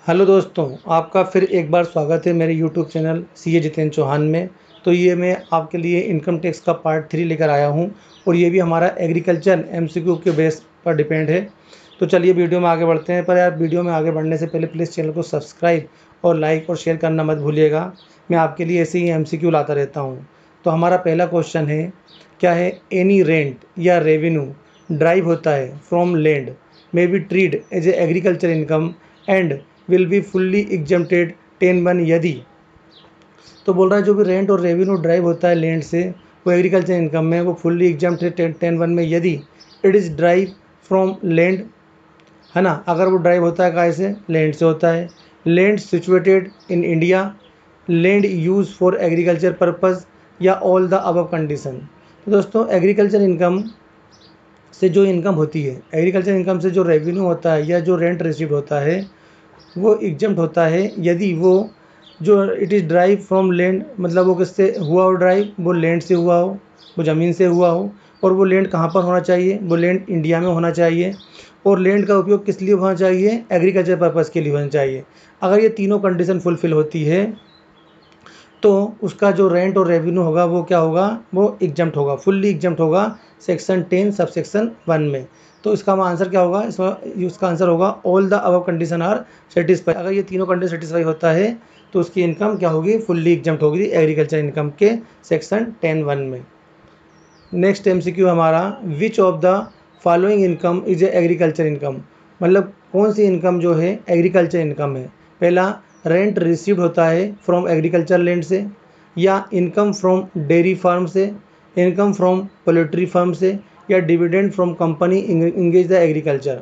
Hello दोस्तों, आपका फिर एक बार स्वागत है मेरे YouTube channel CA Jitendra Chauhan में। तो ये मैं आपके लिए इनकम टैक्स का पार्ट 3 लेकर आया हूँ और ये भी हमारा एग्रीकल्चर एमसीक्यू के बेस पर डिपेंड है। तो चलिए वीडियो में आगे बढ़ते हैं। पर यार, वीडियो में आगे बढ़ने से पहले प्लीज़ चैनल को सब्सक्राइब और लाइक और शेयर करना मत भूलिएगा। मैं आपके लिए ऐसे ही एमसीक्यू लाता रहता हूँ। तो हमारा पहला क्वेश्चन है, क्या है, एनी रेंट या रेवेन्यू ड्राइव होता है from land may be treated as a agriculture income and will be fully exempted 10(1) यदि। तो बोल रहा है जो भी रेंट और रेवेन्यू ड्राइव होता है लैंड से, वो एग्रीकल्चर इनकम में वो फुल्ली एग्जम्प्ट है 10(1) में यदि it is drive from land, है ना। अगर वो ड्राइव होता है कहाँ से? लैंड से होता है। Land situated in India, land use for agriculture purpose या ऑल द अबव कंडीशन। तो दोस्तों, एग्रीकल्चर इनकम से जो इनकम होती है, एग्रीकल्चर इनकम से जो रेवेन्यू होता है या जो रेंट रिसीव होता है, वो एग्जम्प्ट होता है यदि वो जो it is drive from land, मतलब वो किससे हुआ हो ड्राइव? वो लैंड से हुआ हो, वो ज़मीन से हुआ हो। और वो लैंड कहाँ पर होना चाहिए? वो लैंड इंडिया में होना चाहिए। और लैंड का उपयोग किस लिए होना चाहिए? एग्रीकल्चर पर्पज़ के लिए होना चाहिए। अगर ये तीनों कंडीशन फुलफ़िल होती है तो उसका जो रेंट और रेवेन्यू होगा वो क्या होगा? वो एग्जम्प्ट होगा, फुल्ली एग्जम्प्ट होगा सेक्शन 10 सबसेक्शन 1 में। तो इसका आंसर क्या होगा? इसका आंसर होगा all the above condition are satisfy. अगर ये तीनों कंडीशन सेटिस्फाई होता है तो उसकी इनकम क्या होगी? फुल्ली एग्जम्प्ट होगी एग्रीकल्चर इनकम के सेक्शन 10(1) में। नेक्स्ट एमसीक्यू हमारा, which of the following income is a agriculture income, मतलब कौन सी इनकम जो है एग्रीकल्चर इनकम है? पहला, रेंट रिसीव्ड होता है फ्रॉम एग्रीकल्चर लैंड से, या इनकम फ्रॉम डेयरी फार्म से, इनकम फ्रॉम पोल्ट्री फार्म से, या dividend from company engage the agriculture.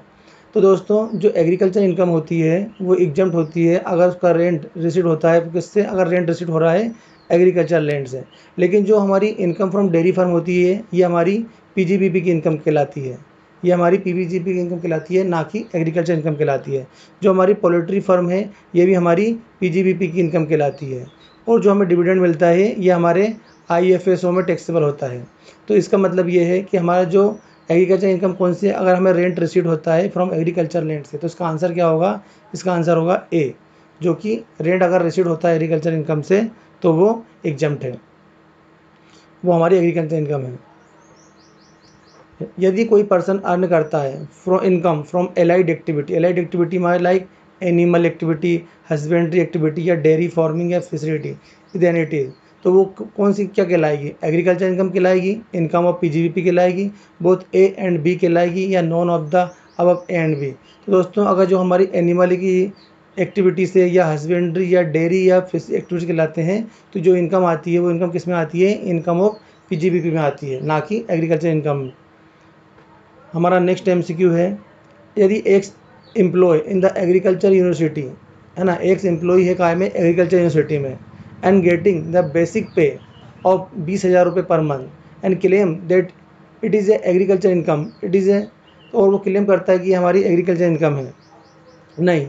तो दोस्तों, जो एग्रीकल्चर इनकम होती है वो एग्जम्प्ट होती है अगर उसका रेंट रिसीव होता है किससे? अगर रेंट रिसीव हो रहा है एग्रीकल्चर लैंड से। लेकिन जो हमारी इनकम फ्रॉम डेयरी फार्म होती है ये हमारी पीजीबीपी की इनकम कहलाती है। ये हमारी पीजीबीपी की इनकम कहलाती है, ना कि एग्रीकल्चर इनकम कहलाती है। जो हमारी पोल्ट्री फार्म है ये भी हमारी पीजीबीपी की इनकम कहलाती है। और जो हमें डिविडेंड मिलता है ये हमारे आईएफएसओ में टैक्सेबल होता है। तो इसका मतलब ये है कि हमारा जो एग्रीकल्चर इनकम कौन सी है? अगर हमें रेंट रिसीव होता है फ्रॉम एग्रीकल्चर लैंड से, तो इसका आंसर क्या होगा? इसका आंसर होगा ए, जो कि रेंट अगर रिसीव होता है एग्रीकल्चर इनकम से तो वो एग्जम्प्ट है, वो हमारी एग्रीकल्चर इनकम है। यदि कोई पर्सन अर्न करता है from income from allied activity, allied activity हमारे like animal activity, husbandry activity, या डेयरी फार्मिंग या फिशरिटी, देन इट इज, तो वो कौन सी क्या कहलाएगी? एग्रीकल्चर इनकम कहलाएगी, इनकम ऑफ पीजीबीपी कहलाएगी, बोथ ए एंड बी कहलाएगी, या none of the above A and B. तो दोस्तों, अगर जो हमारी एनिमल की एक्टिविटी से या हस्बेंड्री या डेयरी या फिश एक्टिविटी कहलाते हैं, तो जो इनकम आती है वो इनकम किस में आती है? इनकम ऑफ पीजीबीपी में आती है, ना कि एग्रीकल्चर इनकम। हमारा नेक्स्ट एमसीक्यू है, यदि एक employ in the agriculture university, है ना, एक एम्प्लॉय है काय में? एग्रीकल्चर यूनिवर्सिटी में, and getting the basic pay of 20,000 रुपये per month and claim that it is a agriculture income, it is a, और वो क्लेम करता है कि हमारी एग्रीकल्चर इनकम है। नहीं,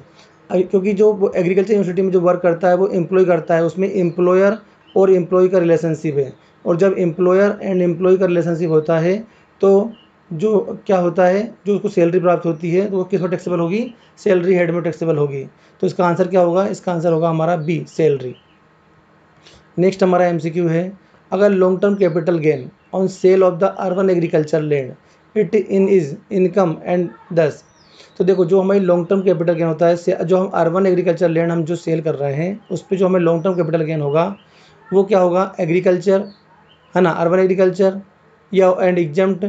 क्योंकि जो वो एग्रीकल्चर यूनिवर्सिटी में जो वर्क करता है वो एम्प्लॉय करता है, उसमें एम्प्लॉयर और एम्प्लॉय का रिलेशनशिप है। और जब एम्प्लॉयर एंड एम्प्लॉय का रिलेशनशिप होता है तो जो क्या होता है, जो उसको सैलरी प्राप्त होती है तो वो किस में टैक्सेबल होगी? सैलरी हेड में टैक्सेबल होगी। तो इसका आंसर क्या होगा? इसका आंसर होगा हमारा बी, सैलरी। नेक्स्ट हमारा एमसीक्यू है, अगर long term capital gain on sale of the urban agriculture land it in is income and दस। तो देखो, जो हमारी लॉन्ग टर्म कैपिटल गेन होता है, जो हम अर्बन एग्रीकल्चर लैंड हम जो सेल कर रहे हैं उस पर जो हमें लॉन्ग टर्म कैपिटल गेन होगा वो क्या होगा? एग्रीकल्चर, है ना, अर्बन एग्रीकल्चर, या and exempt,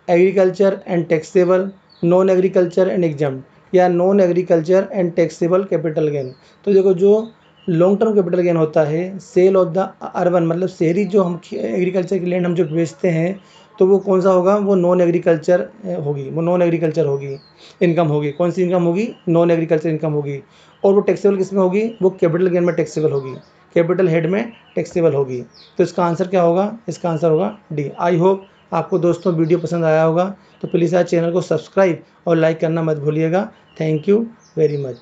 agriculture and taxable, non agriculture and exempt, या non agriculture and taxable capital gain. तो देखो, जो लॉन्ग टर्म कैपिटल गेन होता है सेल ऑफ द अर्बन, मतलब शहरी जो हम एग्रीकल्चर की लैंड हम जो बेचते हैं तो वो कौन सा होगा? वो नॉन एग्रीकल्चर होगी, वो नॉन एग्रीकल्चर होगी इनकम होगी। कौन सी इनकम होगी? नॉन एग्रीकल्चर इनकम होगी। और वो टैक्सेबल किस में होगी? वो कैपिटल गेन में टैक्सेबल होगी, कैपिटल हेड में टैक्सेबल होगी। तो इसका आंसर क्या होगा? इसका आंसर होगा डी। आई होप आपको दोस्तों वीडियो पसंद आया होगा, तो प्लीज़ यार चैनल को सब्सक्राइब और लाइक करना मत भूलिएगा। Thank you very much.